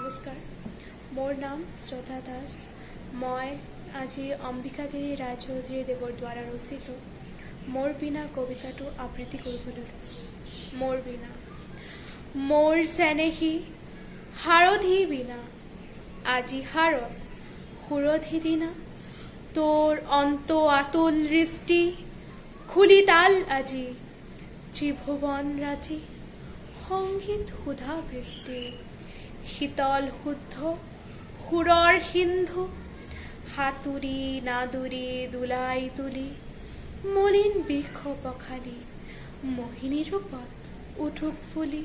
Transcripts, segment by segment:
নমস্কাৰ, মোৰ নাম শ্ৰদ্ধা দাস। মই আজি অম্বিকাগিৰি ৰায়চৌধুৰীদেৱৰ দ্বাৰা ৰচিত মোৰ বিনা কবিতাটো আবৃত্তি কৰিবলৈ লৈছোঁ। মোৰ বিনা মোৰ চেনেহী হাৰধি বিনা আজি হাৰত সুৰধি দিনা তোৰ অন্ত আতুল দৃষ্টি খুলি তাল আজি ত্ৰিভুৱন ৰাজি সংগীত সুধা বৃষ্টি শীতল শুদ্ধ সুৰৰ সিন্ধু হাতুৰি নাদুৰি দোলাই তুলি মলিন বৃক্ষ পখালি মোহিনী ৰূপত উঠুক ফুলি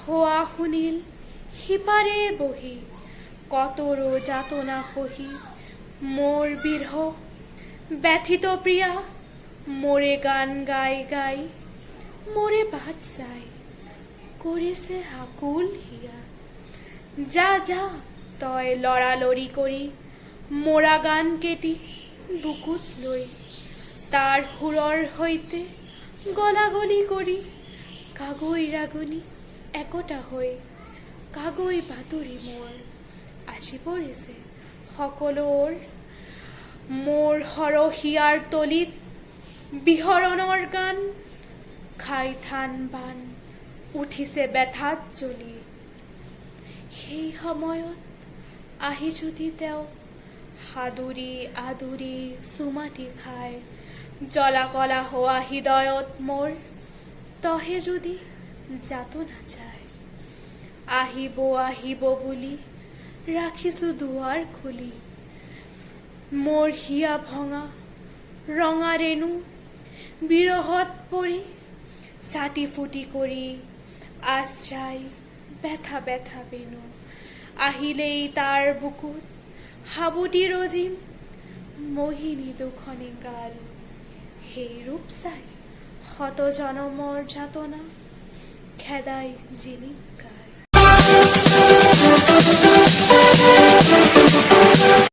হোৱা শুনিল সিপাৰে বহি কতৰো যাতনা সহি মোৰ বিৰহ ব্যথিত প্ৰিয়া মোৰে গান গাই গাই মোৰে বাট চাই কৰিছে আকুল হিয়া যা যা তই লৰালৰি কৰি মোৰা গান কেটি বুকুত লৈ তাৰ সুৰৰ সৈতে গলাগলি কৰি কাগৈ ৰাগনি একতা হৈ কাগৈ বাতৰি মোৰ আজি পৰিছে সকলোৰ মোৰ সৰহীয়াৰ তলিত বিহৰণৰ গান খাই থান বান উঠিছে বেথাত জ্বলি সেই সময়ত আহি যদি তেওঁ সাদুৰি আদুৰি চুমাটি খাই জ্বলা কলা হোৱা হৃদয়ত মোৰ তহে যদি যাতো নাযায় আহিব আহিব বুলি ৰাখিছোঁ দুৱাৰ খুলি মোৰ হিয়া ভঙা ৰঙা ৰেণু বিৰহত পৰি ছাটি ফুটি কৰি আশ্ৰাই বেথা বেথা বেনু আহিলেই তাৰ বুকুত সাবুতি ৰজিম মোহিনী দুখনি গাল সেই ৰূপ চাই শত জনমৰ যাতনা খেদাই জিনিক গাল।